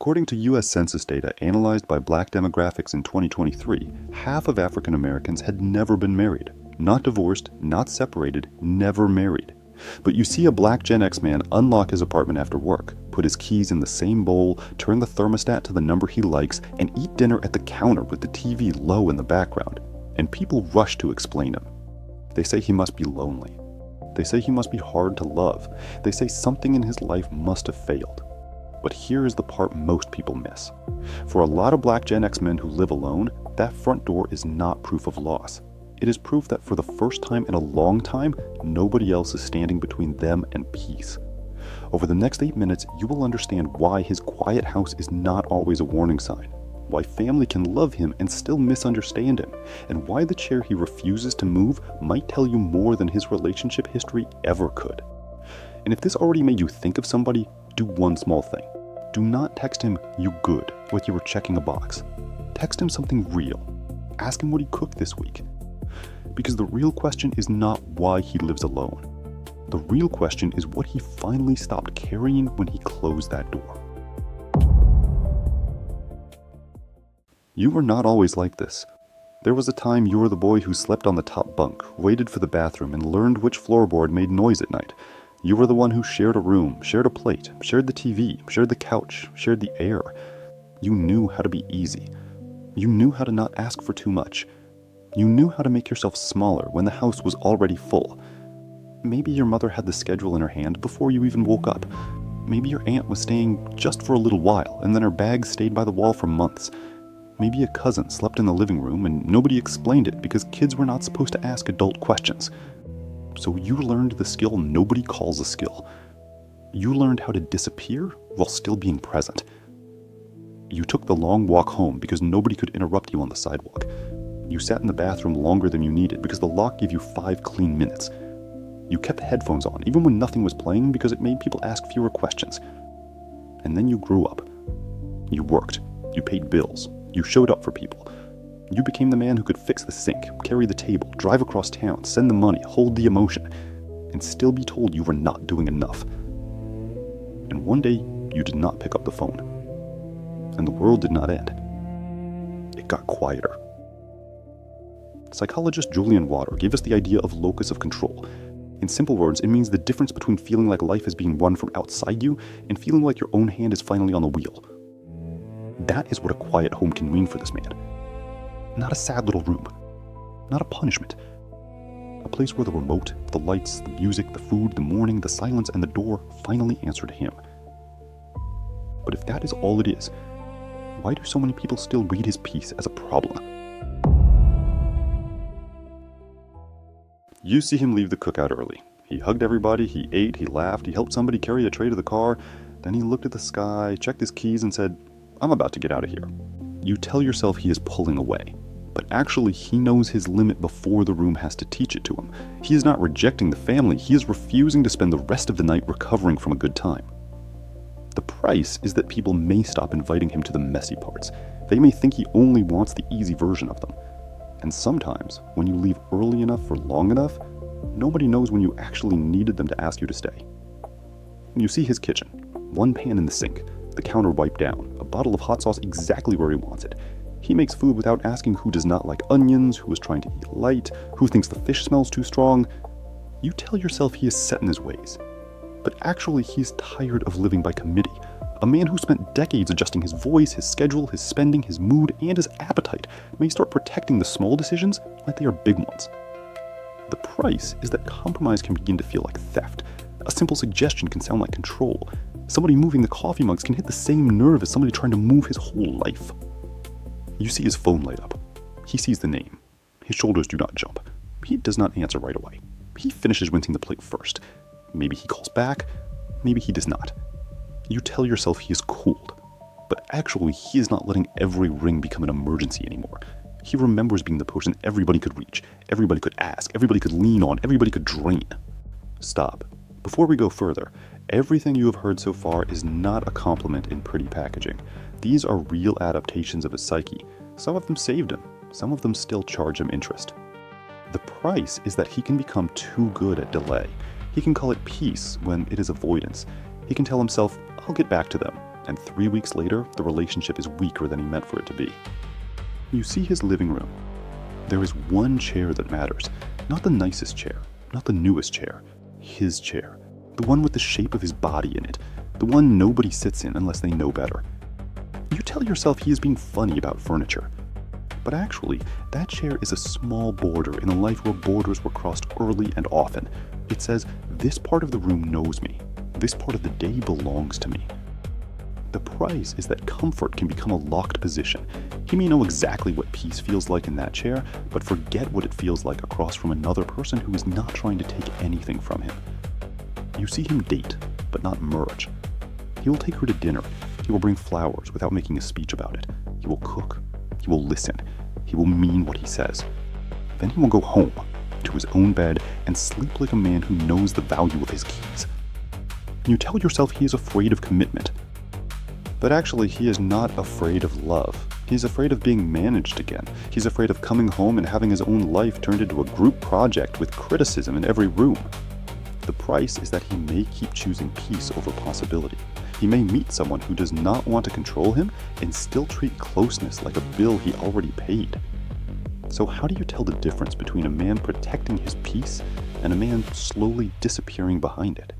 According to U.S. Census data analyzed by Black demographics in 2023, half of African Americans had never been married. Not divorced, not separated, never married. But you see a Black Gen X man unlock his apartment after work, put his keys in the same bowl, turn the thermostat to the number he likes, and eat dinner at the counter with the TV low in the background. And people rush to explain him. They say he must be lonely. They say he must be hard to love. They say something in his life must have failed. But here is the part most people miss. For a lot of Black Gen X men who live alone, that front door is not proof of loss. It is proof that for the first time in a long time, nobody else is standing between them and peace. Over the next 8 minutes, you will understand why his quiet house is not always a warning sign, why family can love him and still misunderstand him, and why the chair he refuses to move might tell you more than his relationship history ever could. And if this already made you think of somebody, do one small thing. Do not text him, "You good," like you were checking a box. Text him something real. Ask him what he cooked this week. Because the real question is not why he lives alone. The real question is what he finally stopped carrying when he closed that door. You were not always like this. There was a time you were the boy who slept on the top bunk, waited for the bathroom, and learned which floorboard made noise at night. You were the one who shared a room, shared a plate, shared the TV, shared the couch, shared the air. You knew how to be easy. You knew how to not ask for too much. You knew how to make yourself smaller when the house was already full. Maybe your mother had the schedule in her hand before you even woke up. Maybe your aunt was staying just for a little while, and then her bag stayed by the wall for months. Maybe a cousin slept in the living room and nobody explained it because kids were not supposed to ask adult questions. So you learned the skill nobody calls a skill. You learned how to disappear while still being present. You took the long walk home because nobody could interrupt you on the sidewalk. You sat in the bathroom longer than you needed because the lock gave you 5 clean minutes. You kept headphones on even when nothing was playing because it made people ask fewer questions. And then you grew up. You worked. You paid bills. You showed up for people. You became the man who could fix the sink, carry the table, drive across town, send the money, hold the emotion, and still be told you were not doing enough. And one day, you did not pick up the phone. And the world did not end. It got quieter. Psychologist Julian Water gave us the idea of locus of control. In simple words, it means the difference between feeling like life is being run from outside you and feeling like your own hand is finally on the wheel. That is what a quiet home can mean for this man. Not a sad little room. Not a punishment. A place where the remote, the lights, the music, the food, the morning, the silence, and the door finally answer to him. But if that is all it is, why do so many people still read his piece as a problem? You see him leave the cookout early. He hugged everybody, he ate, he laughed, he helped somebody carry a tray to the car, then he looked at the sky, checked his keys, and said, "I'm about to get out of here." You tell yourself he is pulling away, but actually he knows his limit before the room has to teach it to him. He is not rejecting the family, he is refusing to spend the rest of the night recovering from a good time. The price is that people may stop inviting him to the messy parts. They may think he only wants the easy version of them. And sometimes, when you leave early enough for long enough, nobody knows when you actually needed them to ask you to stay. You see his kitchen, one pan in the sink, the counter wiped down, a bottle of hot sauce exactly where he wants it. He makes food without asking who does not like onions, who is trying to eat light, who thinks the fish smells too strong. You tell yourself he is set in his ways. But actually he is tired of living by committee. A man who spent decades adjusting his voice, his schedule, his spending, his mood, and his appetite may start protecting the small decisions like they are big ones. The price is that compromise can begin to feel like theft. A simple suggestion can sound like control. Somebody moving the coffee mugs can hit the same nerve as somebody trying to move his whole life. You see his phone light up. He sees the name. His shoulders do not jump. He does not answer right away. He finishes rinsing the plate first. Maybe he calls back. Maybe he does not. You tell yourself he is cooled, but actually he is not letting every ring become an emergency anymore. He remembers being the person everybody could reach, everybody could ask, everybody could lean on, everybody could drain. Stop. Before we go further, everything you have heard so far is not a compliment in pretty packaging. These are real adaptations of his psyche. Some of them saved him, some of them still charge him interest. The price is that he can become too good at delay. He can call it peace when it is avoidance. He can tell himself, "I'll get back to them," and 3 weeks later, the relationship is weaker than he meant for it to be. You see his living room. There is one chair that matters. Not the nicest chair, not the newest chair. His chair. The one with the shape of his body in it. The one nobody sits in unless they know better. You tell yourself he is being funny about furniture. But actually, that chair is a small border in a life where borders were crossed early and often. It says, this part of the room knows me. This part of the day belongs to me. The price is that comfort can become a locked position. He may know exactly what peace feels like in that chair, but forget what it feels like across from another person who is not trying to take anything from him. You see him date, but not merge. He will take her to dinner. He will bring flowers without making a speech about it. He will cook. He will listen. He will mean what he says. Then he will go home, to his own bed, and sleep like a man who knows the value of his keys. You tell yourself he is afraid of commitment. But actually, he is not afraid of love. He's afraid of being managed again. He's afraid of coming home and having his own life turned into a group project with criticism in every room. The price is that he may keep choosing peace over possibility. He may meet someone who does not want to control him and still treat closeness like a bill he already paid. So how do you tell the difference between a man protecting his peace and a man slowly disappearing behind it?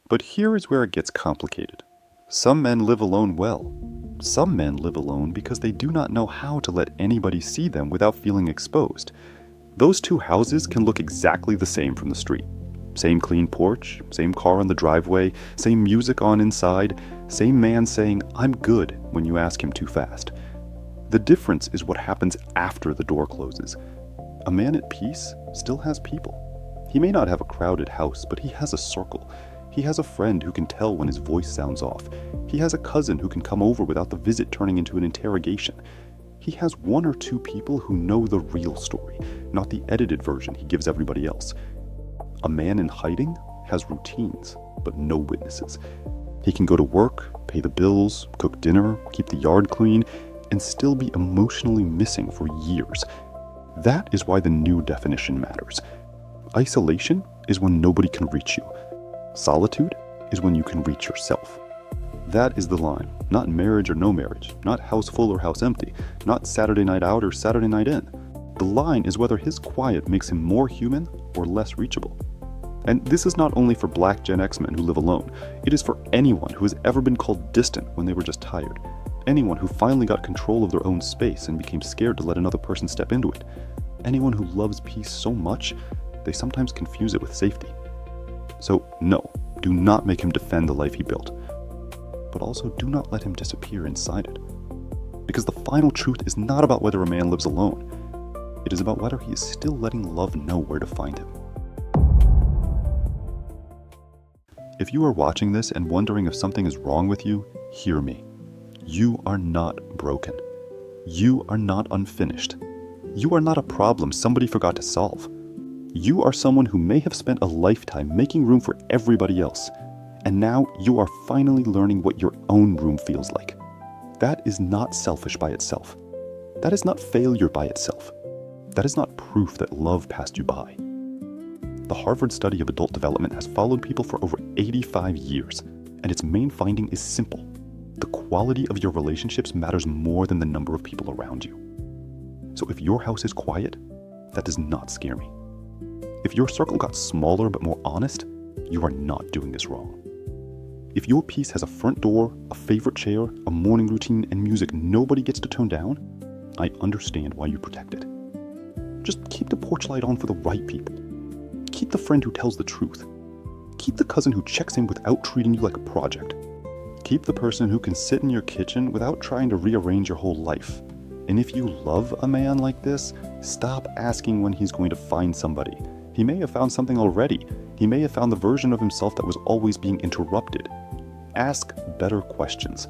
But here is where it gets complicated. Some men live alone well. Some men live alone because they do not know how to let anybody see them without feeling exposed. Those two houses can look exactly the same from the street. Same clean porch, same car on the driveway, same music on inside, same man saying, "I'm good," when you ask him too fast. The difference is what happens after the door closes. A man at peace still has people. He may not have a crowded house, but he has a circle. He has a friend who can tell when his voice sounds off. He has a cousin who can come over without the visit turning into an interrogation. He has one or two people who know the real story, not the edited version he gives everybody else. A man in hiding has routines, but no witnesses. He can go to work, pay the bills, cook dinner, keep the yard clean, and still be emotionally missing for years. That is why the new definition matters. Isolation is when nobody can reach you. Solitude is when you can reach yourself. That is the line. Not marriage or no marriage, not house full or house empty, not Saturday night out or Saturday night in. The line is whether his quiet makes him more human or less reachable. And this is not only for Black Gen X men who live alone. It is for anyone who has ever been called distant when they were just tired. Anyone who finally got control of their own space and became scared to let another person step into it. Anyone who loves peace so much, they sometimes confuse it with safety. So no, do not make him defend the life he built. But also do not let him disappear inside it. Because the final truth is not about whether a man lives alone. It is about whether he is still letting love know where to find him. If you are watching this and wondering if something is wrong with you, hear me. You are not broken. You are not unfinished. You are not a problem somebody forgot to solve. You are someone who may have spent a lifetime making room for everybody else, and now you are finally learning what your own room feels like. That is not selfish by itself. That is not failure by itself. That is not proof that love passed you by. The Harvard study of adult development has followed people for over 85 years, and its main finding is simple. The quality of your relationships matters more than the number of people around you. So if your house is quiet, that does not scare me. If your circle got smaller but more honest, you are not doing this wrong. If your piece has a front door, a favorite chair, a morning routine, and music nobody gets to tone down, I understand why you protect it. Just keep the porch light on for the right people. Keep the friend who tells the truth. Keep the cousin who checks in without treating you like a project. Keep the person who can sit in your kitchen without trying to rearrange your whole life. And if you love a man like this, stop asking when he's going to find somebody. He may have found something already. He may have found the version of himself that was always being interrupted. Ask better questions.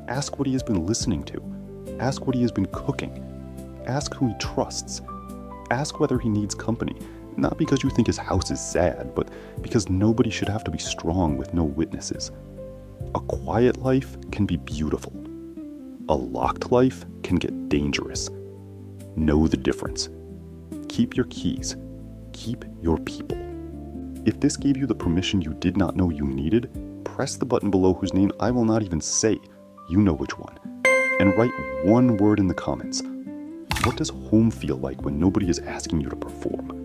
Ask what he has been listening to. Ask what he has been cooking. Ask who he trusts. Ask whether he needs company, not because you think his house is sad, but because nobody should have to be strong with no witnesses. A quiet life can be beautiful. A locked life can get dangerous. Know the difference. Keep your keys. Keep your people. If this gave you the permission you did not know you needed, press the button below whose name I will not even say. You know which one. And write one word in the comments. What does home feel like when nobody is asking you to perform?